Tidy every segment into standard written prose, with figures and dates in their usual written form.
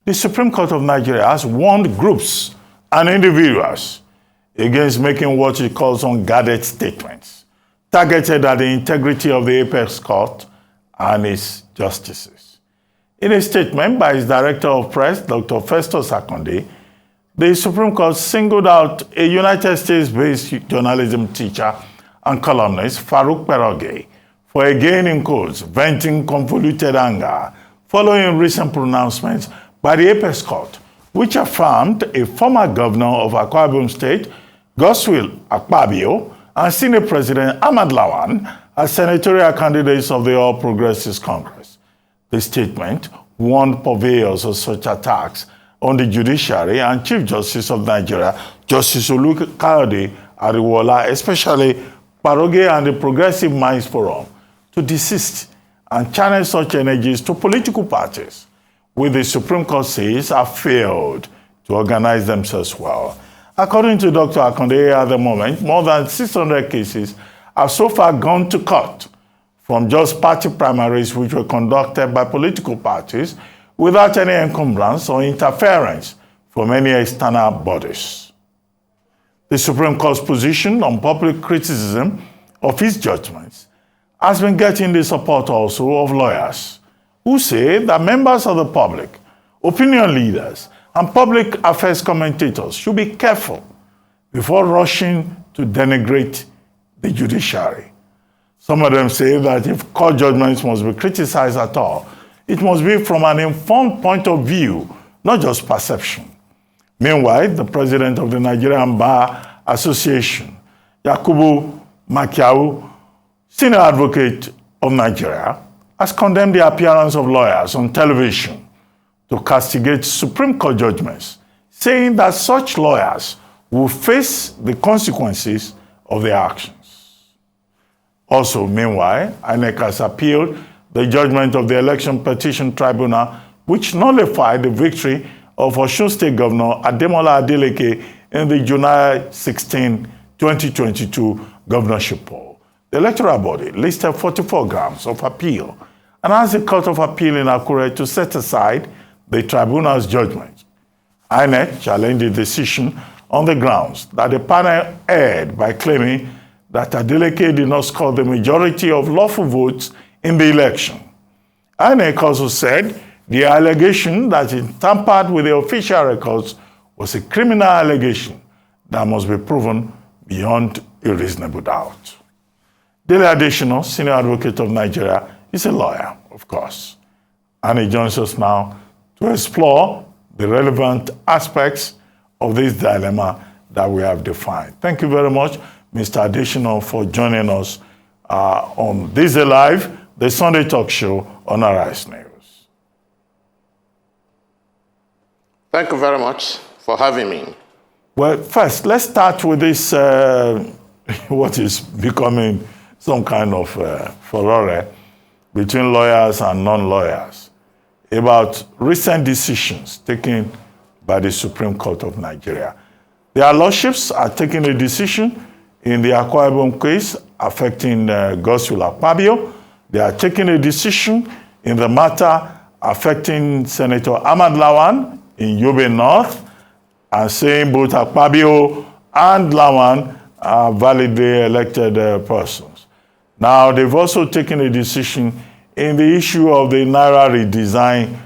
The Supreme Court of Nigeria has warned groups and individuals against making what it calls unguarded statements targeted at the integrity of the apex court and its justices. In a statement by its Director of Press, Dr. Festus Akande, the Supreme Court singled out a United States-based journalism teacher and columnist, Farouk Peroge, for again, in quotes, venting convoluted anger following recent pronouncements by the apex court, which affirmed a former governor of Akwa Ibom State, Godswill Akpabio, and Senate President Ahmad Lawan as senatorial candidates of the All Progressives Congress. The statement warned purveyors of such attacks on the judiciary and Chief Justice of Nigeria, Justice Olukayode Ariwola, especially Peroge and the Progressive Minds Forum, to desist and channel such energies to political parties, which the Supreme Court says have failed to organize themselves well. According to Dr. Akande, at the moment, more than 600 cases have so far gone to court from just party primaries which were conducted by political parties without any encumbrance or interference from any external bodies. The Supreme Court's position on public criticism of its judgments has been getting the support also of lawyers who say that members of the public, opinion leaders, and public affairs commentators should be careful before rushing to denigrate the judiciary. Some of them say that if court judgments must be criticized at all, it must be from an informed point of view, not just perception. Meanwhile, the president of the Nigerian Bar Association, Yakubu Makiawu, senior advocate of Nigeria, has condemned the appearance of lawyers on television to castigate Supreme Court judgments, saying that such lawyers will face the consequences of their actions. Also, meanwhile, INEC has appealed the judgment of the Election Petition Tribunal, which nullified the victory of Osun State Governor Ademola Adeleke in the July 16, 2022 governorship poll. The electoral body listed 44 grounds of appeal and asked the Court of Appeal in Akure to set aside the tribunal's judgment. INEC challenged the decision on the grounds that the panel erred by claiming that Adeleke did not score the majority of lawful votes in the election. INEC also said the allegation that it tampered with the official records was a criminal allegation that must be proven beyond a reasonable doubt. Dele Adesina, senior advocate of Nigeria, is a lawyer, of course, and he joins us now to explore the relevant aspects of this dilemma that we have defined. Thank you very much, Mr. Adesina, for joining us on This Day Live, the Sunday talk show on Arise News. Thank you very much for having me. Well, first, let's start with this, what is becoming some kind of furore between lawyers and non-lawyers about recent decisions taken by the Supreme Court of Nigeria. Their lordships are taking a decision in the Akwa Ibom case affecting Godswill Akpabio. They are taking a decision in the matter affecting Senator Ahmad Lawan in Yobe North and saying both Akpabio and Lawan are validly elected persons. Now, they've also taken a decision in the issue of the Naira redesign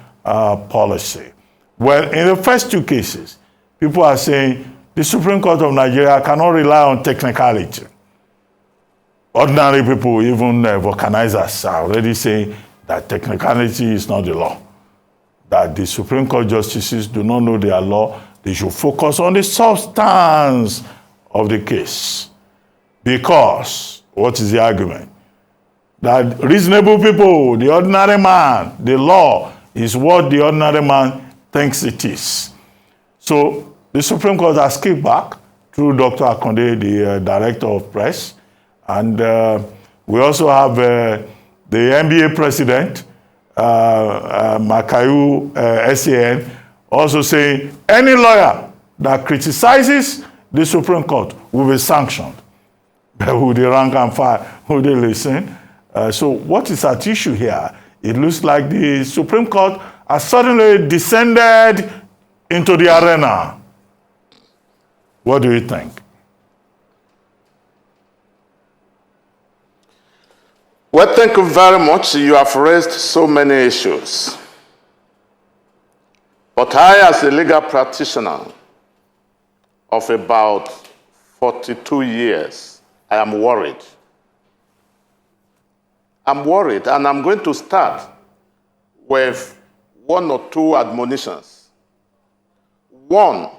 policy. Well, in the first two cases, people are saying the Supreme Court of Nigeria cannot rely on technicality. Ordinary people, even vulcanizers, are already saying that technicality is not the law, that the Supreme Court justices do not know their law. They should focus on the substance of the case. Because, what is the argument? That reasonable people, the ordinary man, the law is what the ordinary man thinks it is. So the Supreme Court has kicked back through Dr. Akande, the Director of Press, and we also have the NBA President, Makayu SAN, also saying any lawyer that criticizes the Supreme Court will be sanctioned. Who they rank and file, who they listen. So what is at issue here? It looks like the Supreme Court has suddenly descended into the arena. What do you think? Well, thank you very much. You have raised so many issues. But I, as a legal practitioner of about 42 years, I am worried. I'm worried, and I'm going to start with one or two admonitions. One,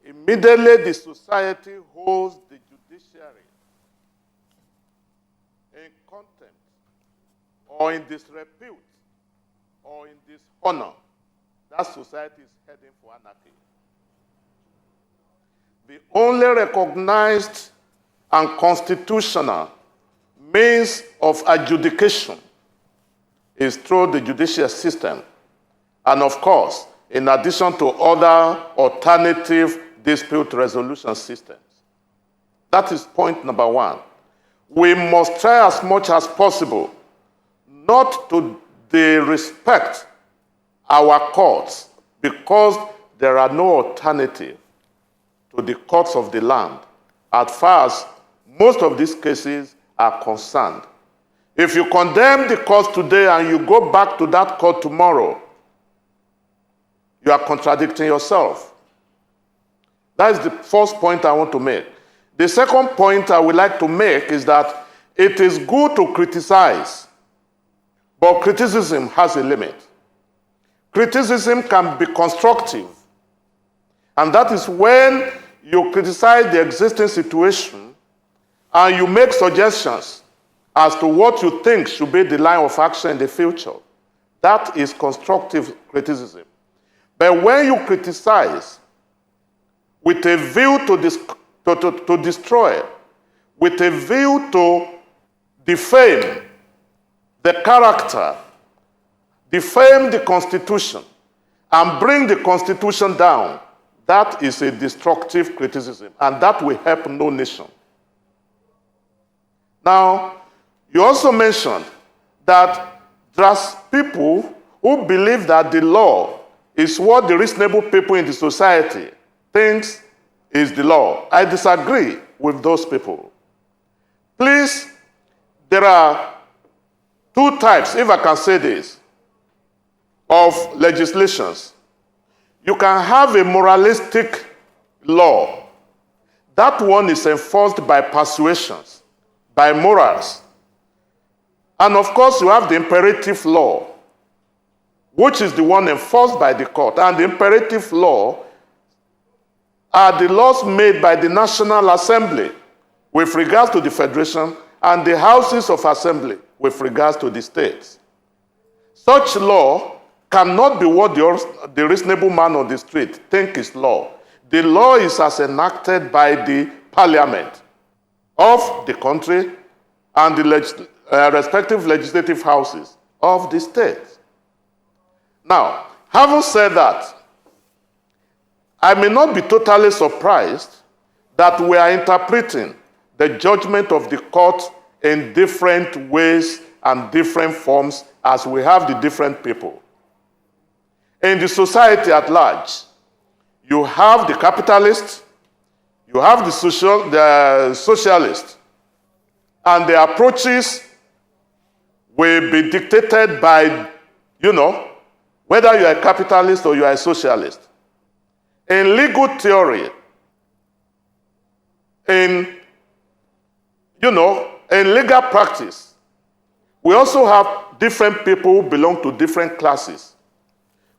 immediately the society holds the judiciary in contempt, or in disrepute, or in dishonor, that society is heading for anarchy. The only recognized and constitutional means of adjudication is through the judicial system, and of course, in addition to other alternative dispute resolution systems. That is point number one. We must try as much as possible not to disrespect our courts because there are no alternative to the courts of the land as far as most of these cases are concerned. If you condemn the court today and you go back to that court tomorrow, you are contradicting yourself. That is the first point I want to make. The second point I would like to make is that it is good to criticize, but criticism has a limit. Criticism can be constructive, and that is when you criticize the existing situation and you make suggestions as to what you think should be the line of action in the future. That is constructive criticism. But when you criticize with a view to destroy, with a view to defame the character, defame the Constitution, and bring the Constitution down, that is a destructive criticism, and that will help no nation. Now, you also mentioned that there's people who believe that the law is what the reasonable people in the society thinks is the law. I disagree with those people. Please, there are two types, if I can say this, of legislations. You can have a moralistic law. That one is enforced by persuasions, by morals. And of course, you have the imperative law, which is the one enforced by the court. And the imperative law are the laws made by the National Assembly with regards to the Federation and the Houses of Assembly with regards to the states. Such law cannot be what the reasonable man on the street thinks is law. The law is as enacted by the parliament of the country and the respective legislative houses of the state. Now, having said that, I may not be totally surprised that we are interpreting the judgment of the court in different ways and different forms as we have the different people. In the society at large, you have the capitalists, you have the socialists, and the approaches will be dictated by, whether you are a capitalist or you are a socialist. In legal theory, in legal practice, we also have different people who belong to different classes.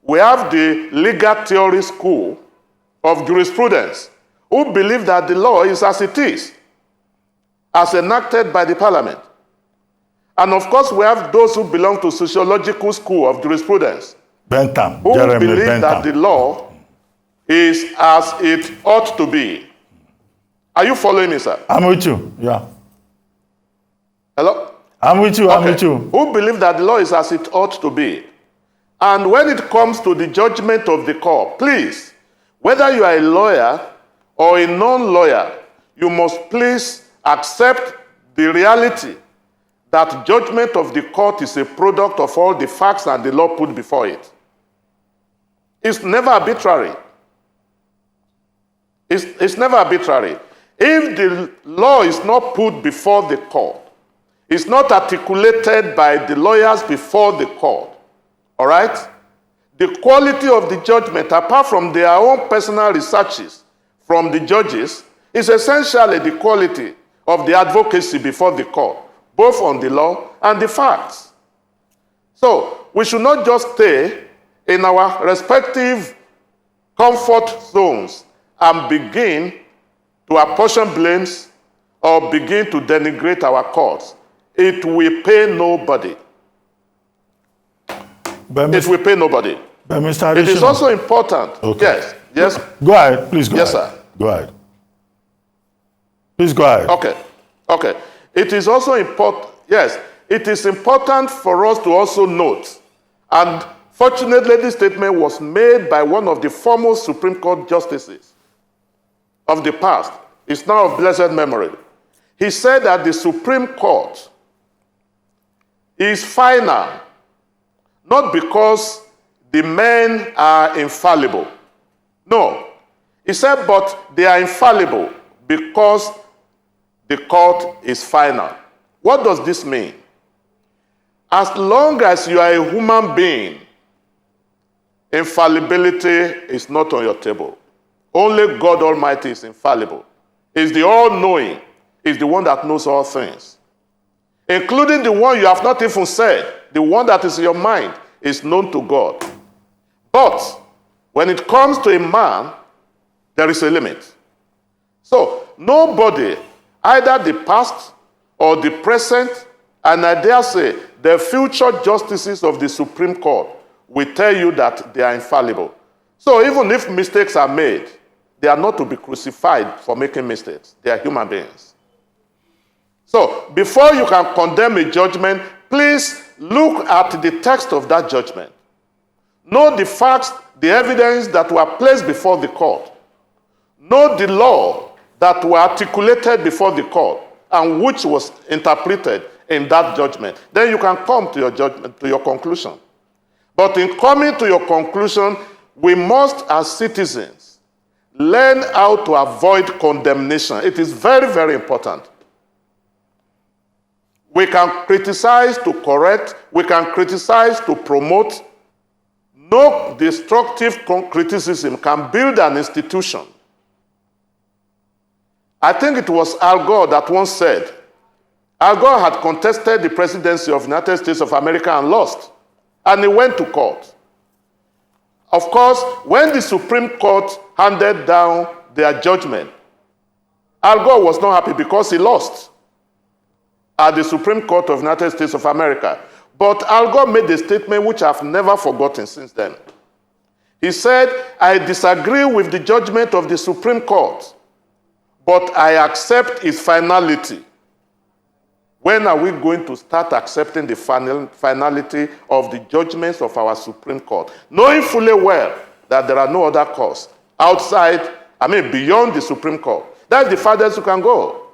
We have the legal theory school of jurisprudence who believe that the law is as it is, as enacted by the parliament. And of course, we have those who belong to sociological school of jurisprudence who believe that the law is as it ought to be. Are you following me, sir? I'm with you, yeah. Hello? I'm with you, I'm Okay. with you. Who believe that the law is as it ought to be. And when it comes to the judgment of the court, please, whether you are a lawyer or a non-lawyer, you must please accept the reality that judgment of the court is a product of all the facts and the law put before it. It's never arbitrary. It's never arbitrary. If the law is not put before the court, it's not articulated by the lawyers before the court, all right? The quality of the judgment, apart from their own personal researches from the judges, is essentially the quality of the advocacy before the court, both on the law and the facts. So we should not just stay in our respective comfort zones and begin to apportion blames or begin to denigrate our courts. It will pay nobody. It will pay nobody. But Mr. It is also important. Okay. Yes. Go ahead. Please go ahead. Yes, sir. Go ahead. Please go ahead. Okay. It is also important. Yes. It is important for us to also note, and fortunately this statement was made by one of the foremost Supreme Court justices of the past. It's now of blessed memory. He said that the Supreme Court is final, not because the men are infallible. No. He said, but they are infallible because the court is final. What does this mean? As long as you are a human being, infallibility is not on your table. Only God Almighty is infallible. He's the all-knowing. He's the one that knows all things. Including the one you have not even said. The one that is in your mind is known to God. But when it comes to a man, there is a limit. So nobody, either the past or the present, and I dare say the future justices of the Supreme Court will tell you that they are infallible. So even if mistakes are made, they are not to be crucified for making mistakes. They are human beings. So before you can condemn a judgment, please look at the text of that judgment. Know the facts, the evidence that were placed before the court. Know the law that were articulated before the court and which was interpreted in that judgment. Then you can come to your judgment, to your conclusion. But in coming to your conclusion, we must, as citizens, learn how to avoid condemnation. It is very, very important. We can criticize to correct. We can criticize to promote. No destructive criticism can build an institution. I think it was Al Gore that once said, Al Gore had contested the presidency of the United States of America and lost. And he went to court. Of course, when the Supreme Court handed down their judgment, Al Gore was not happy because he lost at the Supreme Court of the United States of America. But Al Gore made a statement which I've never forgotten since then. He said, I disagree with the judgment of the Supreme Court, but I accept its finality. When are we going to start accepting the finality of the judgments of our Supreme Court? Knowing fully well that there are no other courts beyond the Supreme Court. That's the farthest you can go.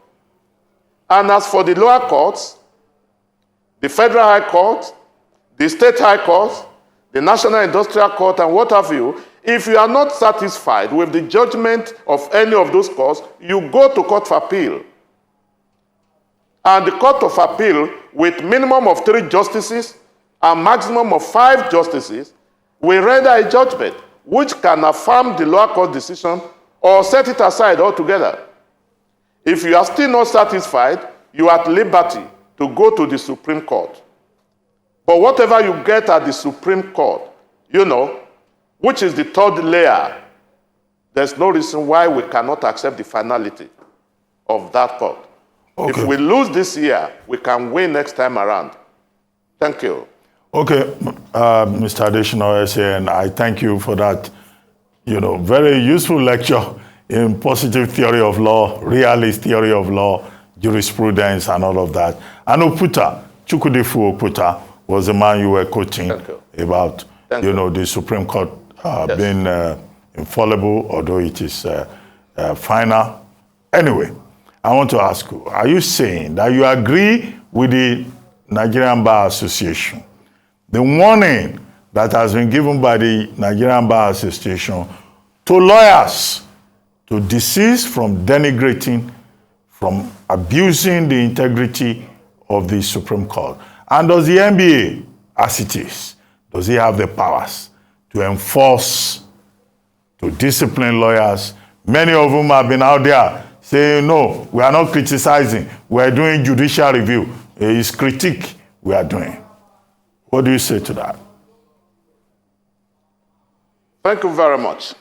And as for the lower courts, the Federal High Court, the State High Court, the National Industrial Court, and what have you, if you are not satisfied with the judgment of any of those courts, you go to Court of Appeal. And the Court of Appeal, with minimum of 3 justices and maximum of 5 justices, will render a judgment which can affirm the lower court decision or set it aside altogether. If you are still not satisfied, you are at liberty to go to the Supreme Court. But whatever you get at the Supreme Court, which is the third layer, there's no reason why we cannot accept the finality of that court. Okay. If we lose this year, we can win next time around. Thank you. Okay, Mr. Adesina, and I thank you for that, very useful lecture in positive theory of law, realist theory of law, jurisprudence, and all of that. And Oputa, Chukwudifu Oputa, was the man you were quoting about, the Supreme Court being infallible, although it is final. Anyway, I want to ask you, are you saying that you agree with the Nigerian Bar Association. The warning that has been given by the Nigerian Bar Association to lawyers to desist from denigrating, from abusing the integrity of the Supreme Court. And does the NBA, as it is, does it have the powers to enforce, to discipline lawyers? Many of whom have been out there saying, no, we are not criticizing, we are doing judicial review. It's critique we are doing. What do you say to that? Thank you very much.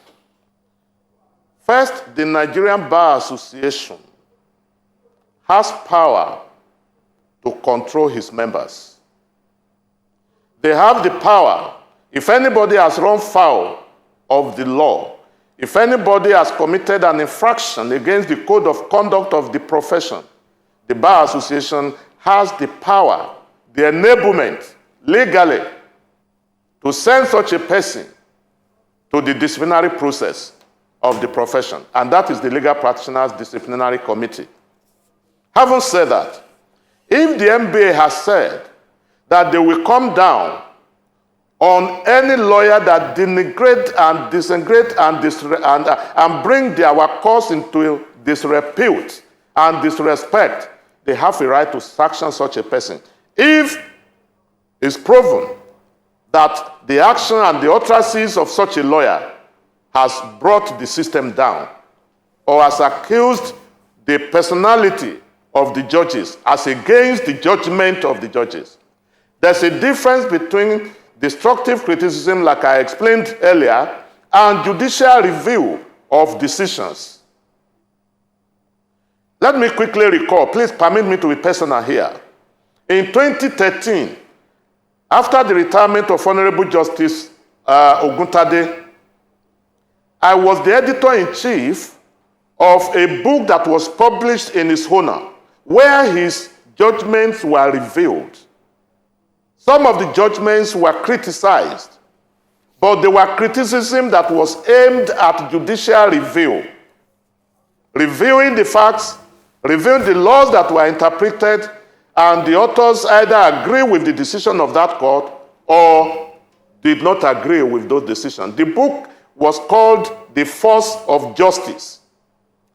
First, the Nigerian Bar Association has power to control his members. They have the power. If anybody has run foul of the law, if anybody has committed an infraction against the code of conduct of the profession, the Bar Association has the power, the enablement, legally, to send such a person to the disciplinary process of the profession, and that is the Legal Practitioners Disciplinary Committee. Having said that, if the NBA has said that they will come down on any lawyer that denigrate and disintegrate and bring their cause into disrepute and disrespect, they have a right to sanction such a person. If it's proven that the action and the utterances of such a lawyer has brought the system down or has accused the personality of the judges as against the judgment of the judges. There's a difference between destructive criticism, like I explained earlier, and judicial review of decisions. Let me quickly recall, please permit me to be personal here. In 2013, after the retirement of Honorable Justice Oguntade, I was the editor-in-chief of a book that was published in his honor, where his judgments were revealed. Some of the judgments were criticized, but they were criticism that was aimed at judicial review, reviewing the facts, reviewing the laws that were interpreted, and the authors either agree with the decision of that court or did not agree with those decisions. The book was called The Force of Justice.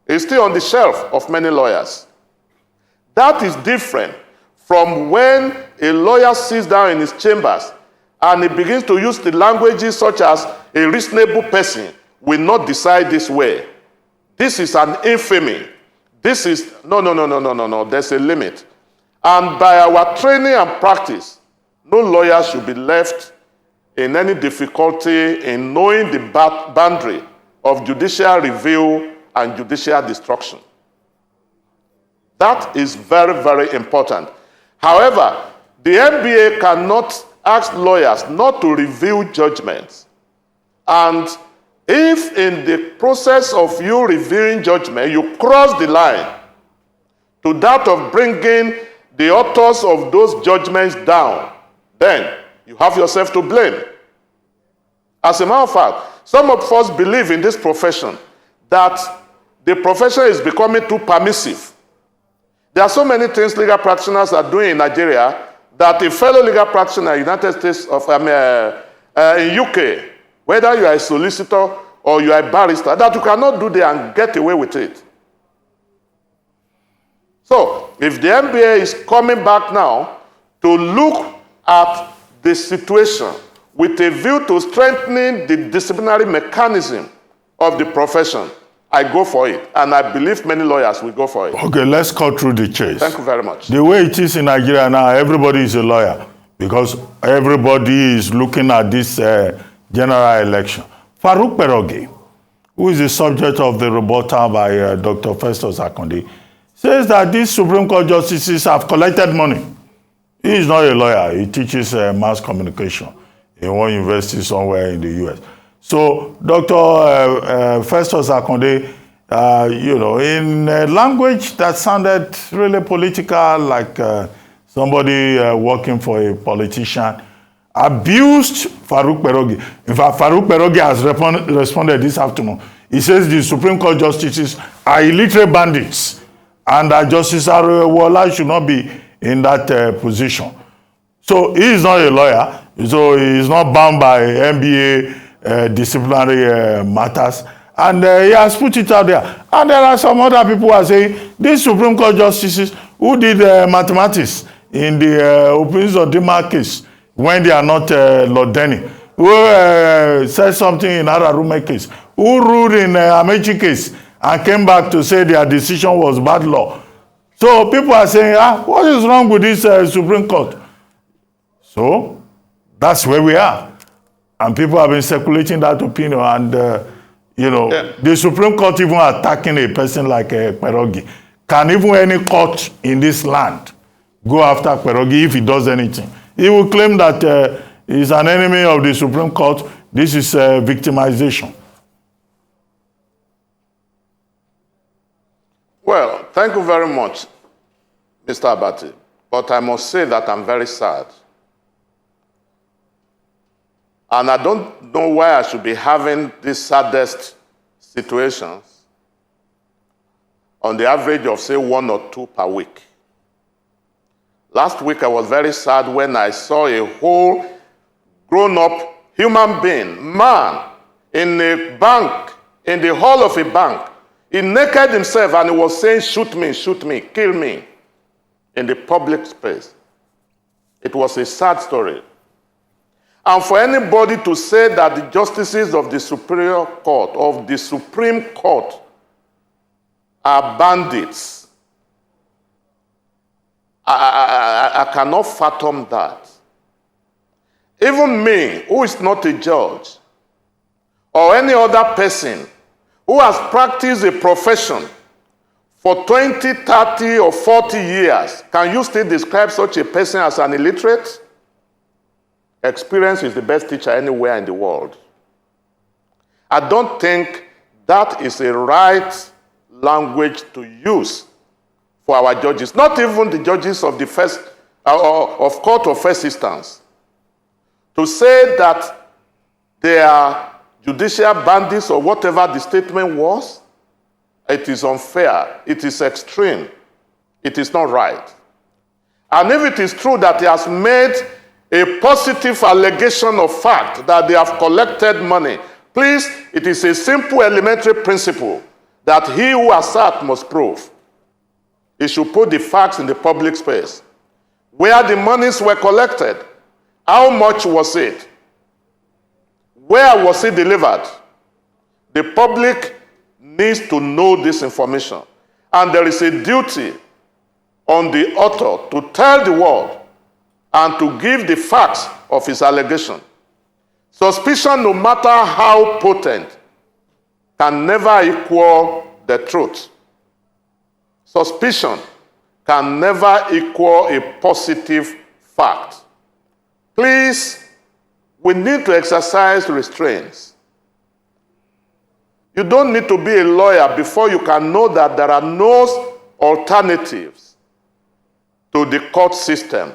It's still on the shelf of many lawyers. That is different from when a lawyer sits down in his chambers and he begins to use the languages such as a reasonable person will not decide this way. This is an infamy. This is, no, there's a limit. And by our training and practice, no lawyer should be left in any difficulty in knowing the boundary of judicial review and judicial destruction. That is very, very important. However, the NBA cannot ask lawyers not to review judgments. And if in the process of you reviewing judgment, you cross the line to that of bringing the authors of those judgments down, then you have yourself to blame. As a matter of fact, some of us believe in this profession that the profession is becoming too permissive. There are so many things legal practitioners are doing in Nigeria that a fellow legal practitioner in the United States in UK, whether you are a solicitor or you are a barrister, that you cannot do there and get away with it. So, if the NBA is coming back now to look at the situation with a view to strengthening the disciplinary mechanism of the profession, I go for it. And I believe many lawyers will go for it. Okay, let's cut through the chase. Thank you very much. The way it is in Nigeria now, everybody is a lawyer because everybody is looking at this general election. Farouk Perogi, who is the subject of the rebuttal by Dr. Festus Akonde, says that these Supreme Court justices have collected money. He is not a lawyer. He teaches mass communication in one university somewhere in the U.S. So Dr. Festus Akonde, in a language that sounded really political, like somebody working for a politician, abused Farouk Perogi. In fact, Farouk Perogi has responded this afternoon. He says the Supreme Court justices are illiterate bandits and that Justice Arewala should not be in that position. So he is not a lawyer, so he is not bound by NBA disciplinary matters. And he has put it out there. And there are some other people who are saying, these Supreme Court justices who did mathematics in the opinions of Dima case, when they are not Lord Denny, who said something in Ararume case, who ruled in Amechi case, and came back to say their decision was bad law. So people are saying, what is wrong with this Supreme Court? So that's where we are. And people have been circulating that opinion. And, the Supreme Court even attacking a person like Kperogi. Can even any court in this land go after Kperogi if he does anything? He will claim that he's an enemy of the Supreme Court. This is victimization. Well, thank you very much, Mr. Abati. But I must say that I'm very sad. And I don't know why I should be having these saddest situations on the average of, say, 1 or 2 per week. Last week, I was very sad when I saw a whole grown-up human being, man, in a bank, in the hall of a bank. He naked himself and he was saying, shoot me, kill me, in the public space. It was a sad story. And for anybody to say that the justices of the Superior Court, of the Supreme Court, are bandits, I cannot fathom that. Even me, who is not a judge, or any other person who has practiced a profession for 20, 30, or 40 years, can you still describe such a person as an illiterate? Experience is the best teacher anywhere in the world. I don't think that is a right language to use for our judges, not even the judges of the of court of first instance. To say that they are judicial bandits or whatever the statement was, it is unfair, it is extreme, it is not right. And if it is true that he has made a positive allegation of fact that they have collected money, please, it is a simple elementary principle that he who asserts must prove. He should put the facts in the public space. Where the monies were collected, how much was it? Where was it delivered? The public needs to know this information. And there is a duty on the author to tell the world and to give the facts of his allegation. Suspicion, no matter how potent, can never equal the truth. Suspicion can never equal a positive fact. Please, we need to exercise restraints. You don't need to be a lawyer before you can know that there are no alternatives to the court system.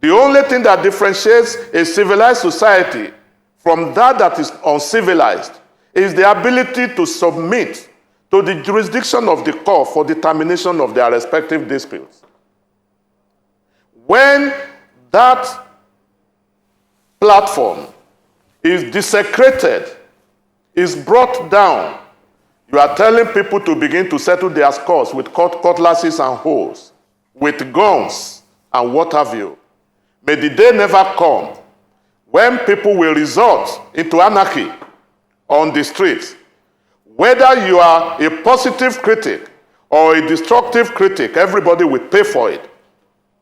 The only thing that differentiates a civilized society from that is uncivilized is the ability to submit to the jurisdiction of the court for determination of their respective disputes. When that platform is desecrated, is brought down, you are telling people to begin to settle their scores with cutlasses and hoes, with guns and what have you. May the day never come when people will resort into anarchy on the streets. Whether you are a positive critic or a destructive critic, everybody will pay for it.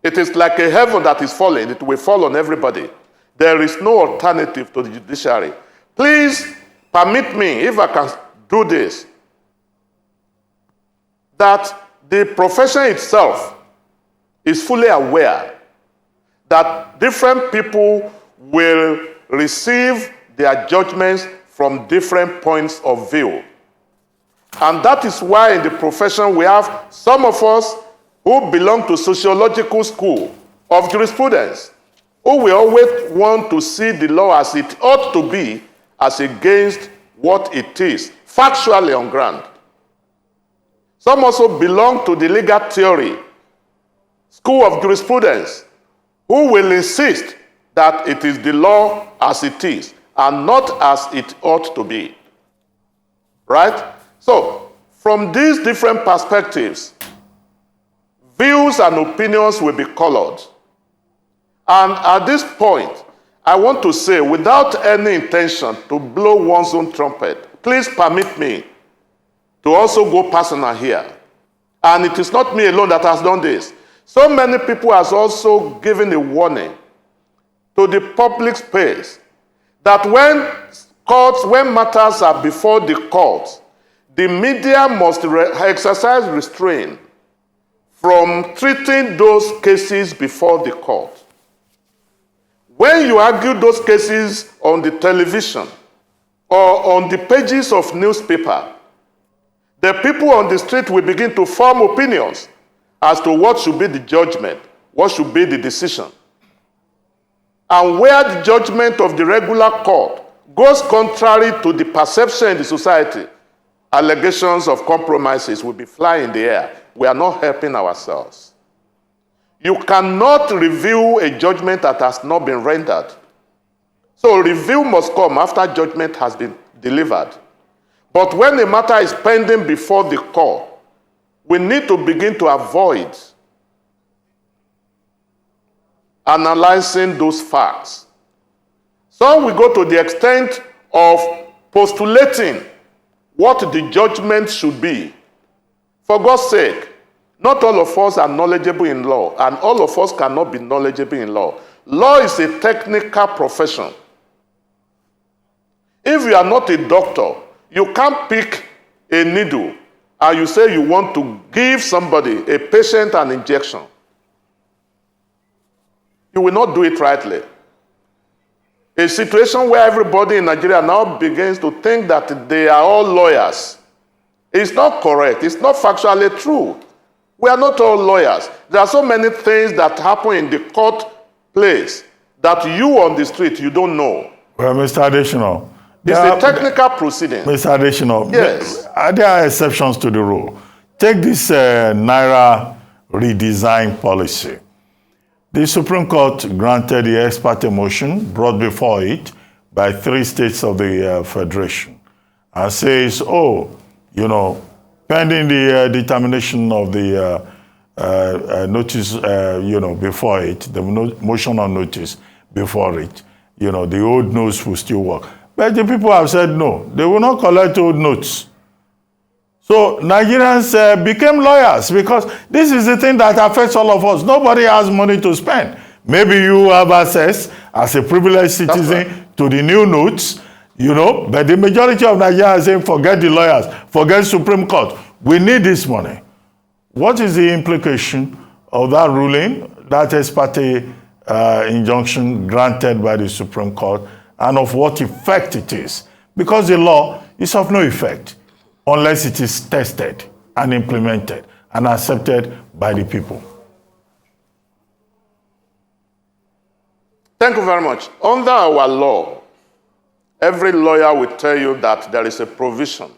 It is like a heaven that is falling. It will fall on everybody. There is no alternative to the judiciary. Please permit me, if I can do this, that the profession itself is fully aware that different people will receive their judgments from different points of view. And that is why in the profession we have some of us who belong to sociological school of jurisprudence, who will always want to see the law as it ought to be, as against what it is, factually on ground. Some also belong to the legal theory, school of jurisprudence, who will insist that it is the law as it is and not as it ought to be. Right? So, from these different perspectives, views and opinions will be colored. And at this point, I want to say, without any intention to blow one's own trumpet, please permit me to also go personal here. And it is not me alone that has done this. So many people have also given a warning to the public space that when matters are before the courts, the media must exercise restraint from treating those cases before the court. When you argue those cases on the television or on the pages of newspaper, the people on the street will begin to form opinions as to what should be the judgment, what should be the decision. And where the judgment of the regular court goes contrary to the perception in the society, allegations of compromises will be flying in the air. We are not helping ourselves. You cannot review a judgment that has not been rendered. So review must come after judgment has been delivered. But when a matter is pending before the court, we need to begin to avoid analyzing those facts. Some will go to the extent of postulating what the judgment should be. For God's sake, not all of us are knowledgeable in law, and all of us cannot be knowledgeable in law. Law is a technical profession. If you are not a doctor, you can't pick a needle and you say you want to give somebody, a patient, an injection. You will not do it rightly. A situation where everybody in Nigeria now begins to think that they are all lawyers is not correct. It's not factually true. We are not all lawyers. There are so many things that happen in the court place that you on the street, you don't know. Well, Mr. Adesina, it's a technical proceeding. Mr. Adesina, yes. There are exceptions to the rule. Take this Naira redesign policy. The Supreme Court granted the ex parte motion brought before it by 3 states of the Federation and says, pending the determination of the notice, before it, the motion on notice before it, the old notes will still work. But the people have said no, they will not collect old notes. So Nigerians became lawyers because this is the thing that affects all of us. Nobody has money to spend. Maybe you have access as a privileged citizen to the new notes, but the majority of Nigerians are saying, forget the lawyers, forget Supreme Court. We need this money. What is the implication of that ruling, that ex parte injunction granted by the Supreme Court, and of what effect it is? Because the law is of no effect unless it is tested and implemented and accepted by the people. Thank you very much. Under our law, every lawyer will tell you that there is a provision,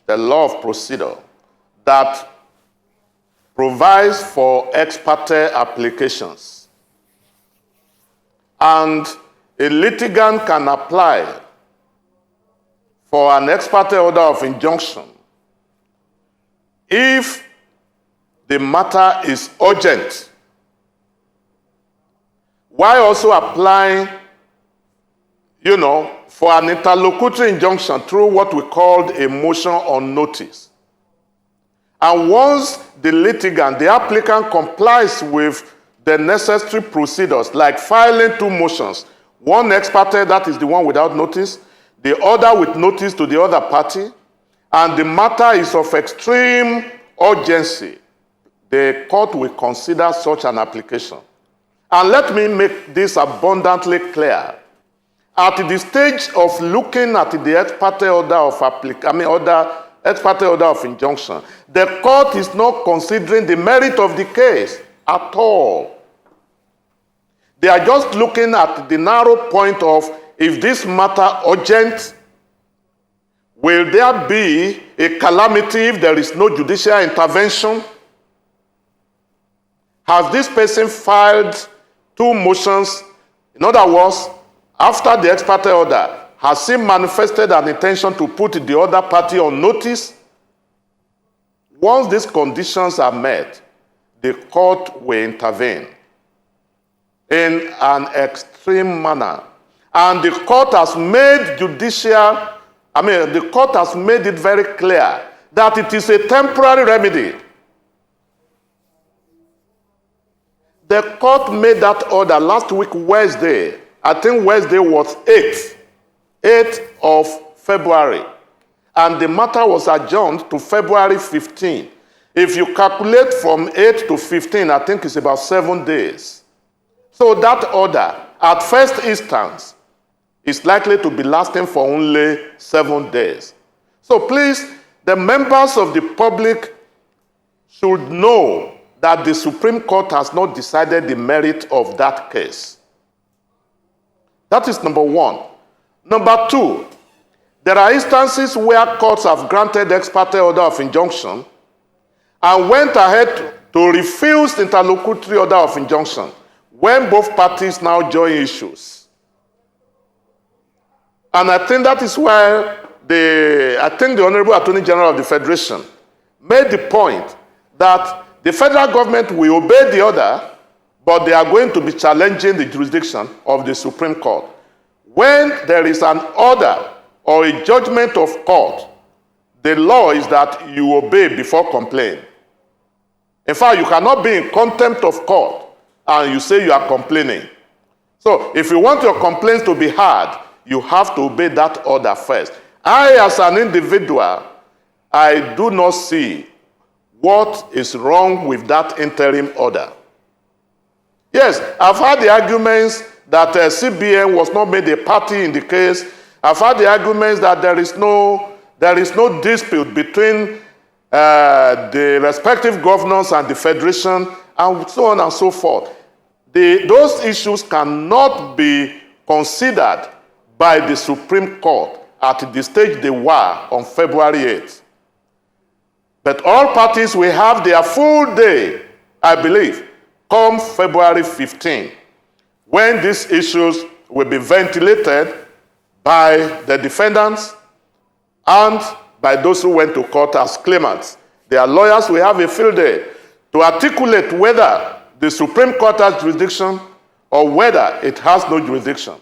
the law of procedure, that provides for ex parte applications. And a litigant can apply for an ex parte order of injunction if the matter is urgent, while also applying, for an interlocutory injunction through what we call a motion on notice. And once the litigant, the applicant, complies with the necessary procedures, like filing 2 motions, one ex parte, that is the one without notice, the other with notice to the other party, and the matter is of extreme urgency, the court will consider such an application. And let me make this abundantly clear. At the stage of looking at the ex parte order of ex parte order of injunction, the court is not considering the merit of the case at all. They are just looking at the narrow point of, if this matter urgent, will there be a calamity if there is no judicial intervention? Has this person filed 2 motions? In other words, after the ex parte order, has he manifested an intention to put the other party on notice? Once these conditions are met, the court will intervene in an extreme manner. And the court has made the court has made it very clear that it is a temporary remedy. The court made that order last week, Wednesday. I think Wednesday was 8th of February. And the matter was adjourned to February 15. If you calculate from 8 to 15, I think it's about 7 days. So that order, at first instance, is likely to be lasting for only 7 days. So please, the members of the public should know that the Supreme Court has not decided the merit of that case. That is number 1. Number 2, there are instances where courts have granted ex parte order of injunction and went ahead to refuse interlocutory order of injunction when both parties now join issues. And I think that is why the Honorable Attorney General of the Federation made the point that the federal government will obey the order, but they are going to be challenging the jurisdiction of the Supreme Court. When there is an order or a judgment of court, the law is that you obey before complaining. In fact, you cannot be in contempt of court and you say you are complaining. So if you want your complaints to be heard, you have to obey that order first. I, as an individual, I do not see what is wrong with that interim order. Yes, I've heard the arguments that CBN was not made a party in the case. I've heard the arguments that there is no dispute between the respective governors and the federation, and so on and so forth. Those issues cannot be considered by the Supreme Court at the stage they were on February 8th. But all parties will have their full day, I believe, come February 15, when these issues will be ventilated by the defendants and by those who went to court as claimants. Their lawyers will have a field day to articulate whether the Supreme Court has jurisdiction or whether it has no jurisdiction.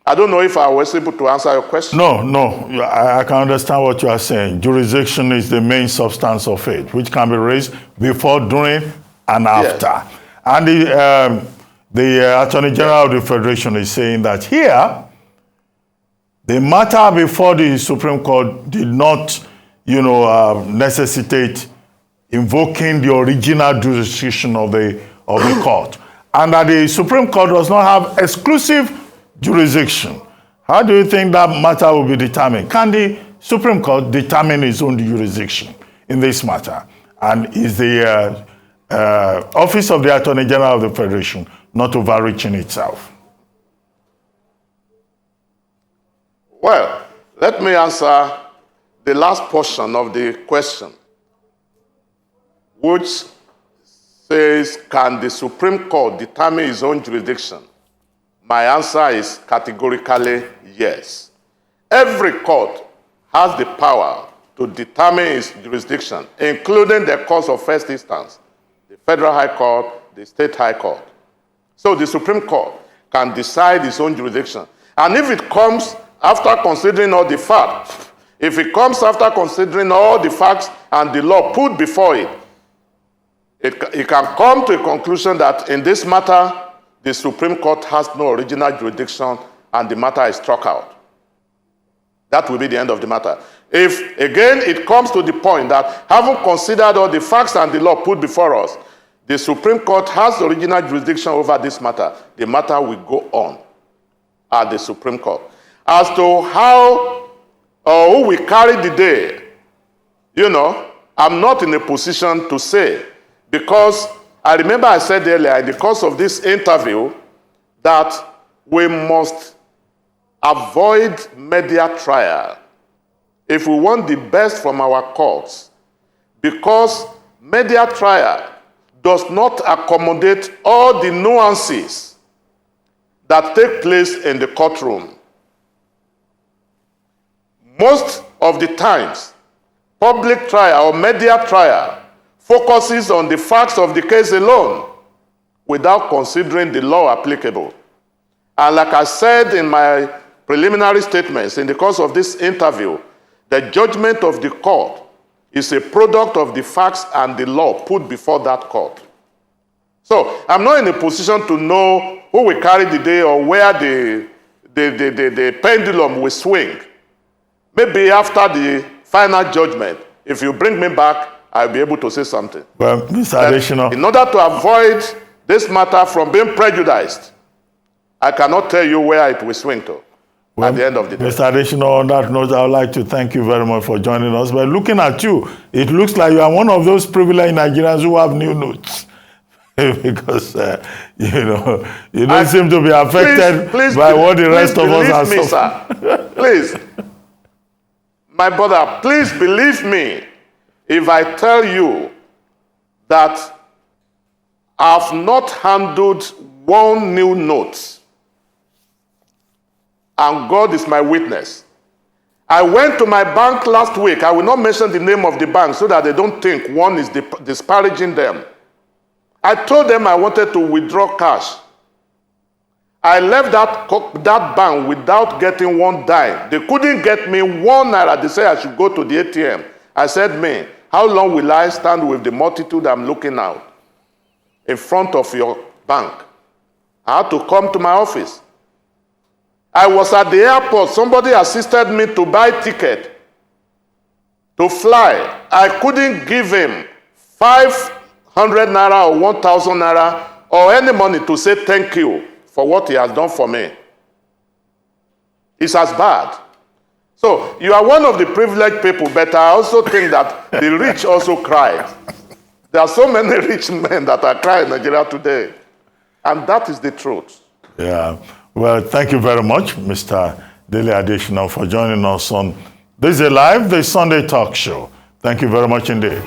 I don't know if I was able to answer your question. No, I can understand what you are saying. Jurisdiction is the main substance of it, which can be raised before, during, and after. Yes. And the Attorney General of the Federation is saying that here, the matter before the Supreme Court did not, necessitate invoking the original jurisdiction of the court, and that the Supreme Court does not have exclusive jurisdiction. How do you think that matter will be determined? Can the Supreme Court determine its own jurisdiction in this matter? And is the Office of the Attorney General of the Federation not overreaching itself? Well, let me answer the last portion of the question, which says, can the Supreme Court determine its own jurisdiction? My answer is categorically yes. Every court has the power to determine its jurisdiction, including the courts of first instance, the Federal High Court, the State High Court. So the Supreme Court can decide its own jurisdiction. And if it comes after considering all the facts, if it comes after considering all the facts and the law put before it, it can come to a conclusion that in this matter, the Supreme Court has no original jurisdiction and the matter is struck out. That will be the end of the matter. If, again, it comes to the point that having considered all the facts and the law put before us, the Supreme Court has original jurisdiction over this matter, the matter will go on at the Supreme Court. As to how or who will carry the day, I'm not in a position to say, because I remember I said earlier in the course of this interview that we must avoid media trial if we want the best from our courts, because media trial does not accommodate all the nuances that take place in the courtroom. Most of the times, public trial or media trial focuses on the facts of the case alone without considering the law applicable. And like I said in my preliminary statements in the course of this interview, the judgment of the court is a product of the facts and the law put before that court. So I'm not in a position to know who will carry the day or where the pendulum will swing. Maybe after the final judgment, if you bring me back, I'll be able to say something. Well, Mr. Adesina, in order to avoid this matter from being prejudiced, I cannot tell you where it will swing to at the end of the day. Mr. Adesina, on that note, I would like to thank you very much for joining us. But looking at you, it looks like you are one of those privileged Nigerians who have new notes. Because, you don't seem to be affected by what the rest of us are suffering. Please, my brother, please believe me if I tell you that I've not handled one new note. And God is my witness. I went to my bank last week. I will not mention the name of the bank so that they don't think one is disparaging them. I told them I wanted to withdraw cash. I left that bank without getting one dime. They couldn't get me 1 naira. They said I should go to the ATM. I said, man, how long will I stand with the multitude I'm looking out in front of your bank? I had to come to my office. I was at the airport. Somebody assisted me to buy ticket to fly. I couldn't give him 500 naira or 1,000 naira or any money to say thank you for what he has done for me. It's as bad. So you are one of the privileged people, but I also think that the rich also cry. There are so many rich men that are crying in Nigeria today. And that is the truth. Yeah. Well, thank you very much, Mr. Dele Adesina, for joining us on This is Live, the Sunday talk show. Thank you very much indeed.